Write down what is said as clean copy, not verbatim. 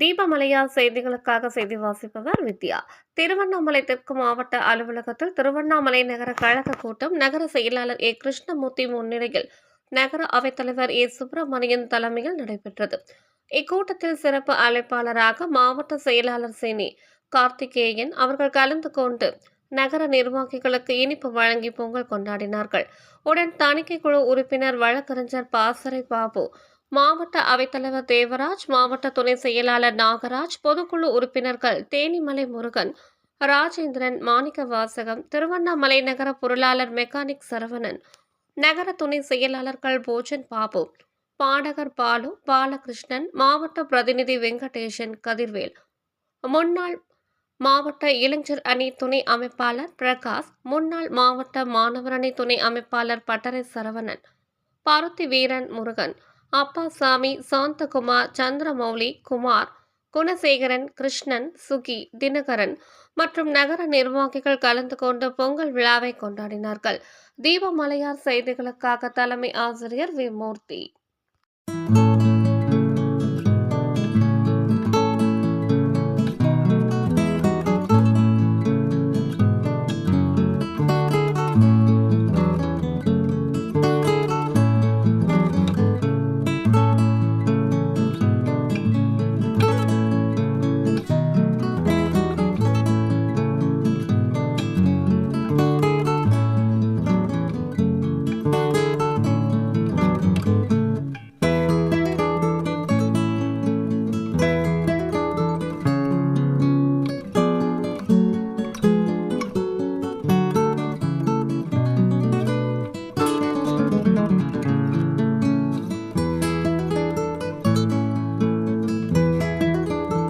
தீபமலையார் செய்திகளுக்காக செய்தி வாசிப்பவர் வித்யா. திருவண்ணாமலை தெற்கு மாவட்ட அலுவலகத்தில் திருவண்ணாமலை நகர கழக கூட்டம் நகர செயலாளர் ஏ கிருஷ்ணமூர்த்தி முன்னிலையில் நகர அவைத்தலைவர் ஏ சுப்பிரமணியன் தலைமையில் நடைபெற்றது. இக்கூட்டத்தில் சிறப்பு அழைப்பாளராக மாவட்ட செயலாளர் சேனி கார்த்திகேயன் அவர்கள் கலந்து கொண்டு நகர நிர்வாகிகளுக்கு இனிப்பு வழங்கி பொங்கல் கொண்டாடினார்கள். உடன் தணிக்கை குழு உறுப்பினர் வழக்கறிஞர் பாசறை பாபு, மாவட்ட அவைத்தலைவர் தேவராஜ், மாவட்ட துணை செயலாளர் நாகராஜ், பொதுக்குழு உறுப்பினர்கள் தேனிமலை முருகன், ராஜேந்திரன், மாணிக்க வாசகம், திருவண்ணாமலை நகர பொருளாளர் மெக்கானிக் சரவணன், நகர துணை செயலாளர்கள் போஜன் பாபு, பாடகர் பாலு, பாலகிருஷ்ணன், மாவட்ட பிரதிநிதி வெங்கடேசன், கதிர்வேல், முன்னாள் மாவட்ட இளைஞர் அணி துணை அமைப்பாளர் பிரகாஷ், முன்னாள் மாவட்ட மாணவர் அணி துணை அமைப்பாளர் பட்டறை சரவணன், பருத்தி வீரன் முருகன், அப்பாசாமி, சாந்தகுமார், சந்திரமௌலி, குமார், குணசேகரன், கிருஷ்ணன், சுகி, தினகரன் மற்றும் நகர நிர்வாகிகள் கலந்து கொண்டு பொங்கல் விழாவை கொண்டாடினார்கள். தீபமலையார் செய்திகளுக்காக தலைமை ஆசிரியர் வி மூர்த்தி.